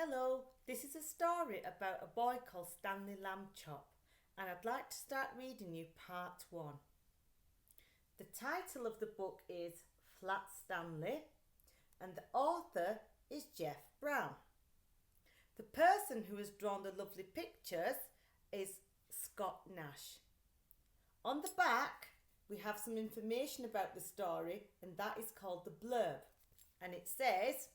Hello, this is a story about a boy called Stanley Lambchop, and I'd like to start reading you part one. The title of the book is Flat Stanley, and the author is Jeff Brown. The person who has drawn the lovely pictures is Scott Nash. On the back, we have some information about the story, and that is called the blurb. And it says,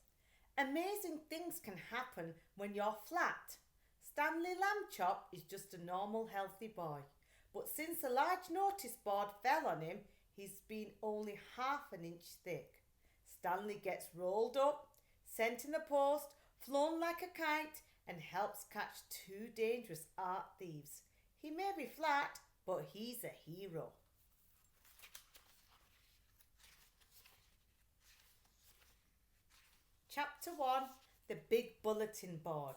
amazing things can happen when you're flat. Stanley Lambchop is just a normal, healthy boy. But since a large notice board fell on him, he's been only half an inch thick. Stanley gets rolled up, sent in the post, flown like a kite, and helps catch two dangerous art thieves. He may be flat, but he's a hero. Chapter 1, The Big Bulletin Board.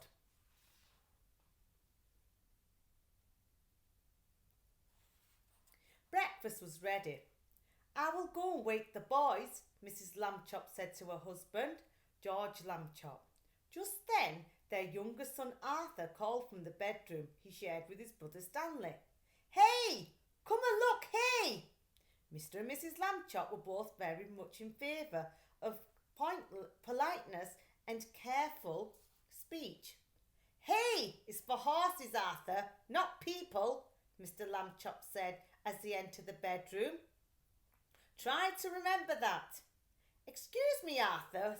Breakfast was ready. I will go and wake the boys, Mrs. Lambchop said to her husband, George Lambchop. Just then, their youngest son Arthur called from the bedroom he shared with his brother Stanley. Hey, come and look, hey! Mr. and Mrs. Lambchop were both very much in favour of politeness and careful speech. Hey is for horses, Arthur, not people, Mr. Lambchop said as they entered the bedroom. Try to remember that. Excuse me, Arthur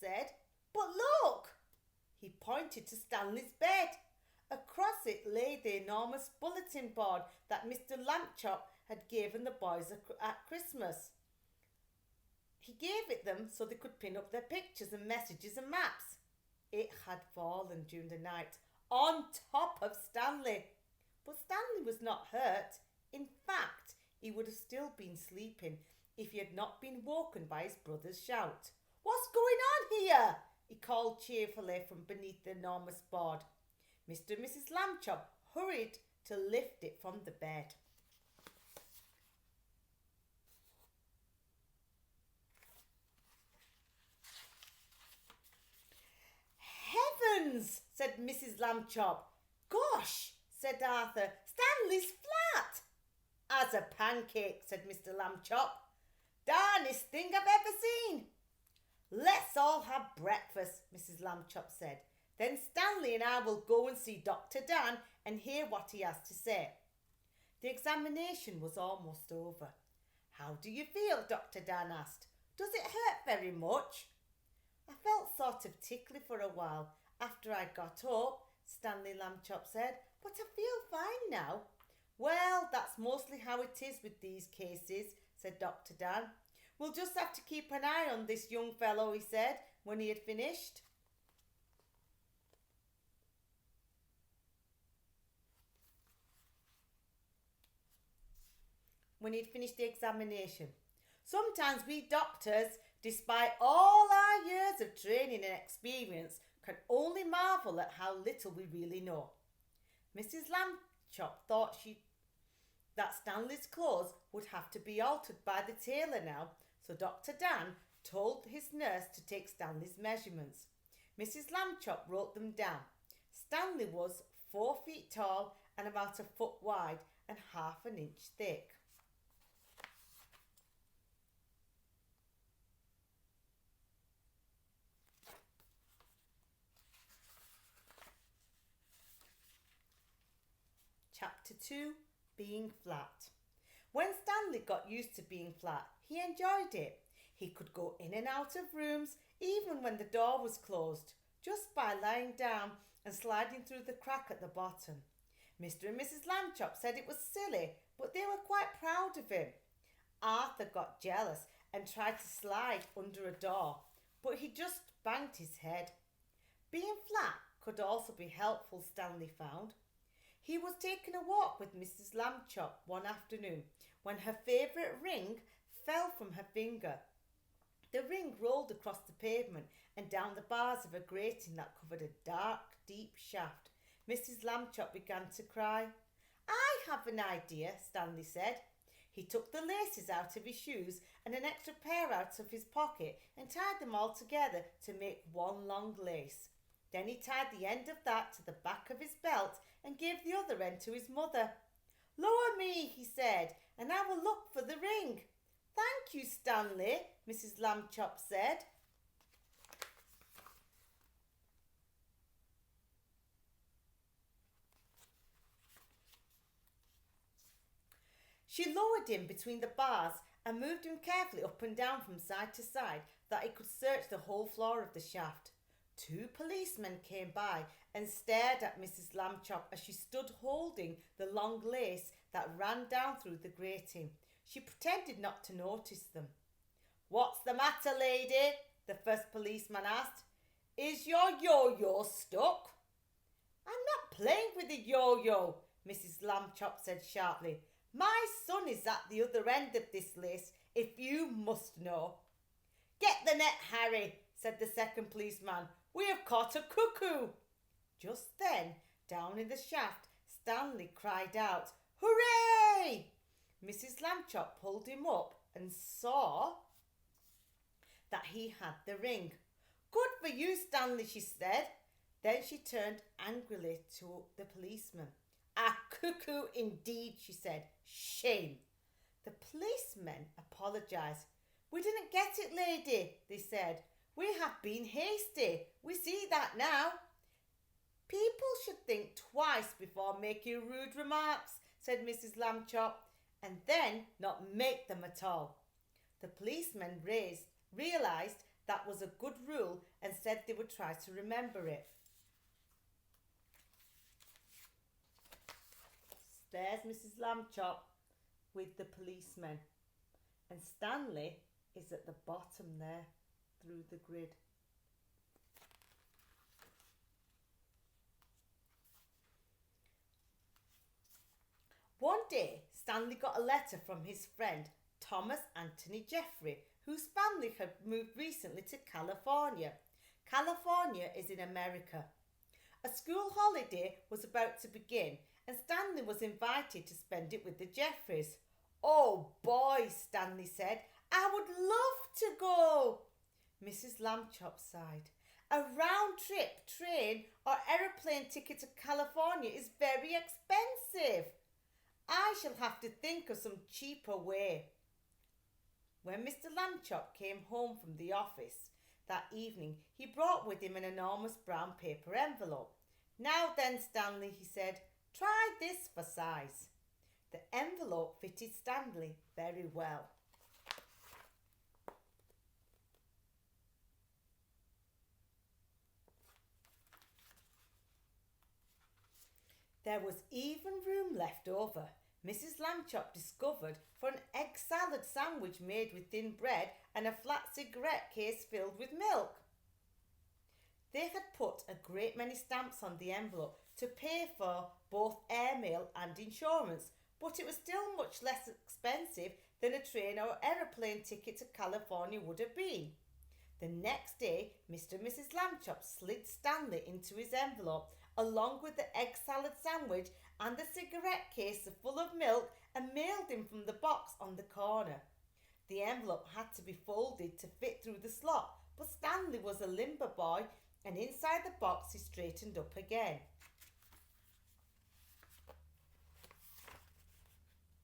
said, but look! He pointed to Stanley's bed. Across it lay the enormous bulletin board that Mr. Lambchop had given the boys at Christmas. He gave it them so they could pin up their pictures and messages and maps. It had fallen during the night on top of Stanley. But Stanley was not hurt. In fact, he would have still been sleeping if he had not been woken by his brother's shout. What's going on here? He called cheerfully from beneath the enormous board. Mr. and Mrs. Lambchop hurried to lift it from the bed. Heavens, said Mrs. Lambchop. Gosh, said Arthur, Stanley's flat. As a pancake, said Mr. Lambchop. Darnest thing I've ever seen. Let's all have breakfast, Mrs. Lambchop said. Then Stanley and I will go and see Dr. Dan and hear what he has to say. The examination was almost over. How do you feel? Dr. Dan asked. Does it hurt very much? I felt sort of tickly for a while after I got up, Stanley Lambchop said, but I feel fine now. Well, that's mostly how it is with these cases, said Dr. Dan. We'll just have to keep an eye on this young fellow, he said, when he had finished. When he'd finished the examination. Sometimes we doctors, despite all our years of training and experience, can only marvel at how little we really know. Mrs. Lambchop thought that Stanley's clothes would have to be altered by the tailor now, so Dr. Dan told his nurse to take Stanley's measurements. Mrs. Lambchop wrote them down. Stanley was 4 feet tall and about a foot wide and half an inch thick. Chapter 2, Being Flat. When Stanley got used to being flat, he enjoyed it. He could go in and out of rooms, even when the door was closed, just by lying down and sliding through the crack at the bottom. Mr. and Mrs. Lambchop said it was silly, but they were quite proud of him. Arthur got jealous and tried to slide under a door, but he just banged his head. Being flat could also be helpful, Stanley found. He was taking a walk with Mrs. Lambchop one afternoon when her favourite ring fell from her finger. The ring rolled across the pavement and down the bars of a grating that covered a dark, deep shaft. Mrs. Lambchop began to cry. I have an idea, Stanley said. He took the laces out of his shoes and an extra pair out of his pocket and tied them all together to make one long lace. Then he tied the end of that to the back of his belt and gave the other end to his mother. "Lower me," he said, "and I will look for the ring." "Thank you, Stanley," Mrs. Lambchop said. She lowered him between the bars and moved him carefully up and down from side to side that he could search the whole floor of the shaft. 2 policemen came by and stared at Mrs. Lambchop as she stood holding the long lace that ran down through the grating. She pretended not to notice them. "What's the matter, lady?" the first policeman asked. "Is your yo-yo stuck?" "I'm not playing with the yo-yo," Mrs. Lambchop said sharply. "My son is at the other end of this lace, if you must know." "Get the net, Harry," said the second policeman. "We have caught a cuckoo." Just then, down in the shaft, Stanley cried out, "Hooray!" Mrs. Lambchop pulled him up and saw that he had the ring. "Good for you, Stanley," she said. Then she turned angrily to the policeman. "A cuckoo indeed," she said. "Shame." The policemen apologised. "We didn't get it, lady," they said. "We have been hasty. We see that now." "People should think twice before making rude remarks," said Mrs. Lambchop, "and then not make them at all." The policemen realised that was a good rule and said they would try to remember it. There's Mrs. Lambchop with the policemen, and Stanley is at the bottom there through the grid. One day, Stanley got a letter from his friend Thomas Anthony Jeffrey, whose family had moved recently to California. California is in America. A school holiday was about to begin, and Stanley was invited to spend it with the Jeffreys. "Oh boy," Stanley said, "I would love to go." Mrs. Lambchop sighed. "A round-trip train or aeroplane ticket to California is very expensive. I shall have to think of some cheaper way." When Mr. Lambchop came home from the office that evening, he brought with him an enormous brown paper envelope. "Now then, Stanley," he said, "try this for size." The envelope fitted Stanley very well. There was even room left over. Mrs. Lambchop discovered for an egg salad sandwich made with thin bread and a flat cigarette case filled with milk. They had put a great many stamps on the envelope to pay for both airmail and insurance, but it was still much less expensive than a train or aeroplane ticket to California would have been. The next day, Mr. and Mrs. Lambchop slid Stanley into his envelope, along with the egg salad sandwich and the cigarette case full of milk, and mailed him from the box on the corner. The envelope had to be folded to fit through the slot, but Stanley was a limber boy, and inside the box he straightened up again.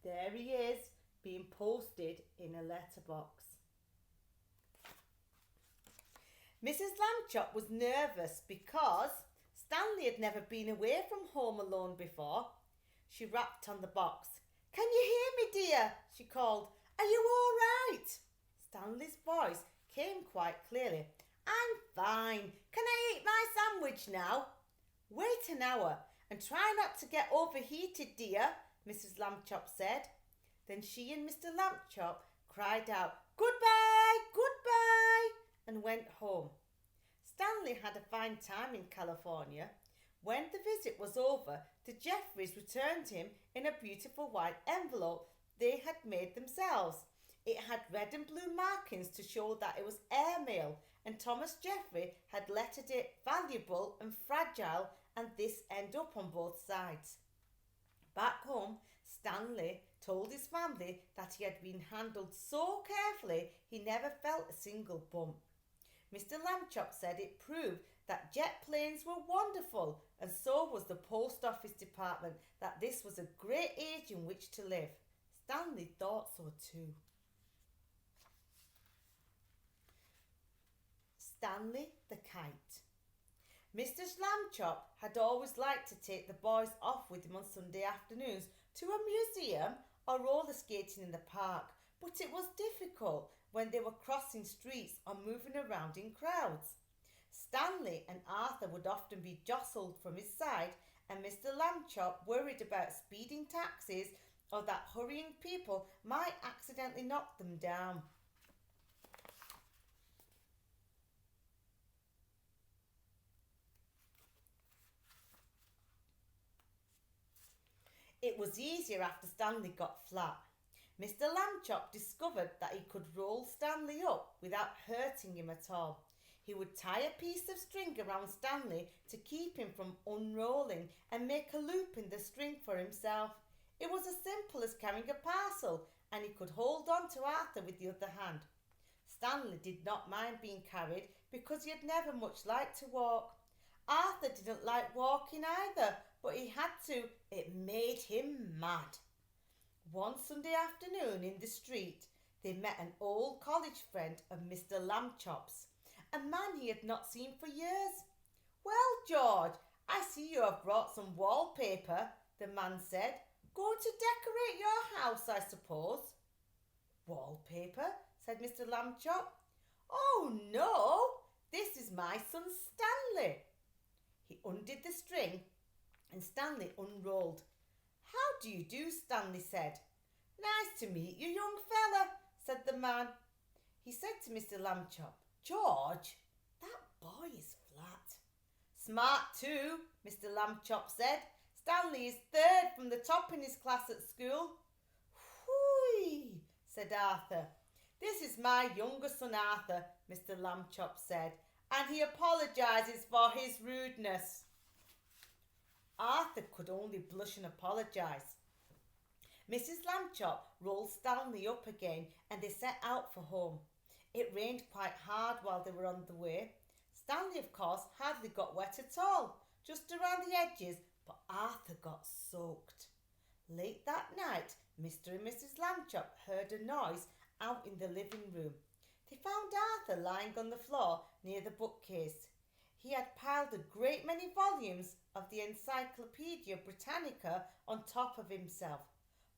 There he is, being posted in a letterbox. Mrs. Lambchop was nervous because Stanley had never been away from home alone before. She rapped on the box. "Can you hear me, dear?" she called. "Are you all right?" Stanley's voice came quite clearly. "I'm fine. Can I eat my sandwich now?" "Wait an hour and try not to get overheated, dear," Mrs. Lambchop said. Then she and Mr. Lambchop cried out, "Goodbye, goodbye," and went home. Stanley had a fine time in California. When the visit was over, the Jeffreys returned him in a beautiful white envelope they had made themselves. It had red and blue markings to show that it was airmail, and Thomas Jeffrey had lettered it "valuable" and "fragile," and this end up on both sides. Back home, Stanley told his family that he had been handled so carefully he never felt a single bump. Mr. Lambchop said it proved that jet planes were wonderful, and so was the post office department, that this was a great age in which to live. Stanley thought so too. Stanley the Kite. Mr. Lambchop had always liked to take the boys off with him on Sunday afternoons to a museum or roller skating in the park, but it was difficult when they were crossing streets or moving around in crowds. Stanley and Arthur would often be jostled from his side, and Mr. Lambchop worried about speeding taxis or that hurrying people might accidentally knock them down. It was easier after Stanley got flat. Mr. Lambchop discovered that he could roll Stanley up without hurting him at all. He would tie a piece of string around Stanley to keep him from unrolling and make a loop in the string for himself. It was as simple as carrying a parcel, and he could hold on to Arthur with the other hand. Stanley did not mind being carried because he had never much liked to walk. Arthur didn't like walking either, but he had to. It made him mad. One Sunday afternoon in the street, they met an old college friend of Mr. Lambchop's, a man he had not seen for years. "Well, George, I see you have brought some wallpaper," the man said. "Going to decorate your house, I suppose." "Wallpaper?" said Mr. Lambchop. "Oh, no, this is my son Stanley." He undid the string and Stanley unrolled. "How do you do?" Stanley said. "Nice to meet you, young fella," said the man. He said to Mr. Lambchop, "George, that boy is flat." "Smart too," Mr. Lambchop said. "Stanley is third from the top in his class at school." "Whee!" said Arthur. "This is my younger son Arthur," Mr. Lambchop said, "and he apologises for his rudeness." Arthur could only blush and apologise. Mrs. Lambchop rolled Stanley up again and they set out for home. It rained quite hard while they were on the way. Stanley, of course, hardly got wet at all, just around the edges, but Arthur got soaked. Late that night, Mr. and Mrs. Lambchop heard a noise out in the living room. They found Arthur lying on the floor near the bookcase. He had piled a great many volumes of the Encyclopedia Britannica on top of himself.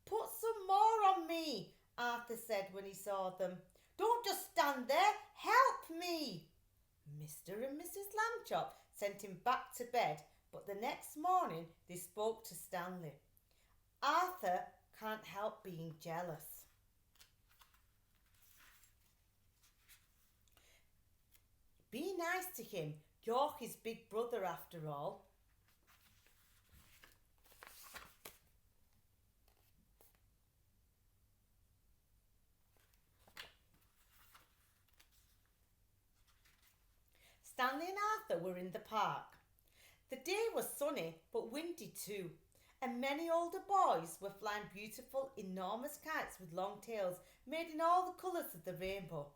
"Put some more on me," Arthur said when he saw them. "Don't just stand there, help me." Mr. and Mrs. Lambchop sent him back to bed, but the next morning they spoke to Stanley. Arthur can't help being jealous. Be nice to him. You're his big brother after all. Stanley and Arthur were in the park. The day was sunny but windy too, and many older boys were flying beautiful, enormous kites with long tails made in all the colours of the rainbow.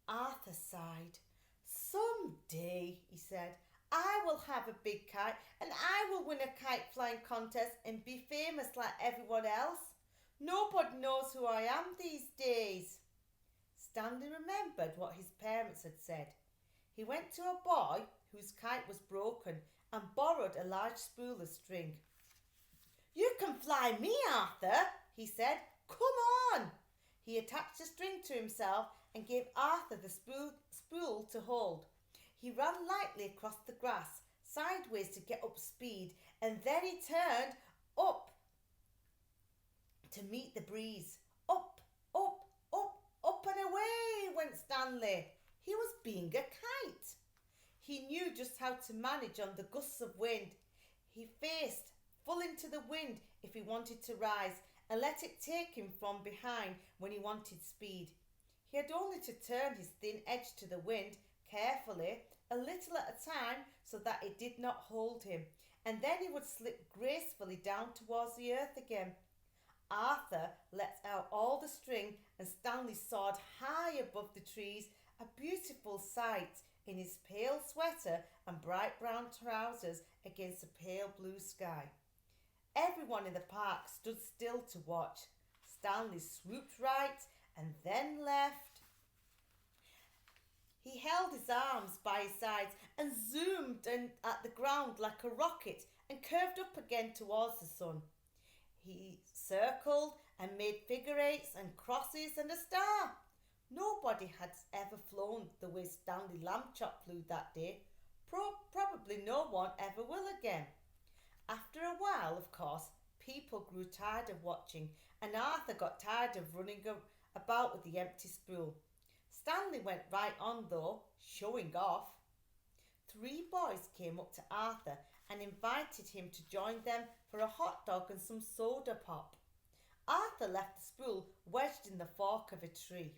Arthur sighed. "Some day," he said, "I will have a big kite and I will win a kite flying contest and be famous like everyone else. Nobody knows who I am these days." Stanley remembered what his parents had said. He went to a boy whose kite was broken and borrowed a large spool of string. "You can fly me, Arthur," he said. "Come on." He attached the string to himself and gave Arthur the spool to hold. He ran lightly across the grass, sideways to get up speed, and then he turned up to meet the breeze. Up, up, up, up and away went Stanley. He was being a kite. He knew just how to manage on the gusts of wind. He faced full into the wind if he wanted to rise, and let it take him from behind when he wanted speed. He had only to turn his thin edge to the wind carefully, a little at a time, so that it did not hold him, and then he would slip gracefully down towards the earth again. Arthur let out all the string and Stanley soared high above the trees, a beautiful sight in his pale sweater and bright brown trousers against a pale blue sky. Everyone in the park stood still to watch. Stanley swooped right and then left. He held his arms by his sides and zoomed in at the ground like a rocket and curved up again towards the sun. He circled and made figure eights and crosses and a star. Nobody had ever flown the way Stanley Lambchop flew that day. Probably no one ever will again. After a while, of course, people grew tired of watching, and Arthur got tired of running about with the empty spool. Stanley went right on though, showing off. 3 boys came up to Arthur and invited him to join them for a hot dog and some soda pop. Arthur left the spool wedged in the fork of a tree.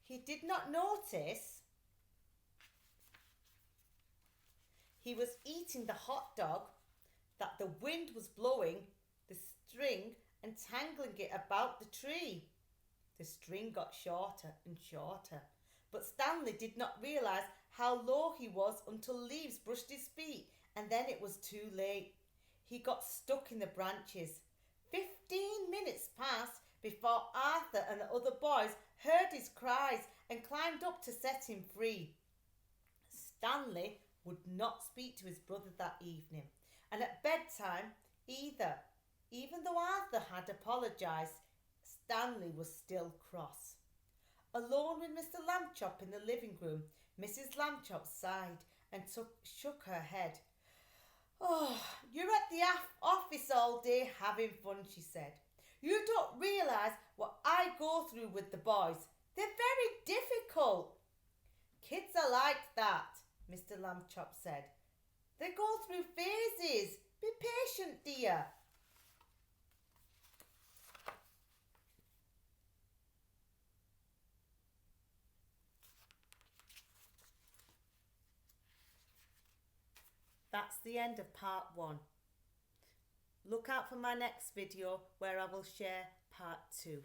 He did not notice he was eating the hot dog, that the wind was blowing the string and tangling it about the tree. The string got shorter and shorter, but Stanley did not realise how low he was until leaves brushed his feet, and then it was too late. He got stuck in the branches. 15 minutes passed before Arthur and the other boys heard his cries and climbed up to set him free. Stanley would not speak to his brother that evening, and at bedtime either. Even though Arthur had apologised, Stanley was still cross. Alone with Mr. Lambchop in the living room, Mrs. Lambchop sighed and shook her head. "Oh, you're at the office all day having fun," she said. "You don't realise what I go through with the boys. They're very difficult." "Kids are like that," Mr. Lambchop said. "They go through phases. Be patient, dear." That's the end of part 1. Look out for my next video where I will share part 2.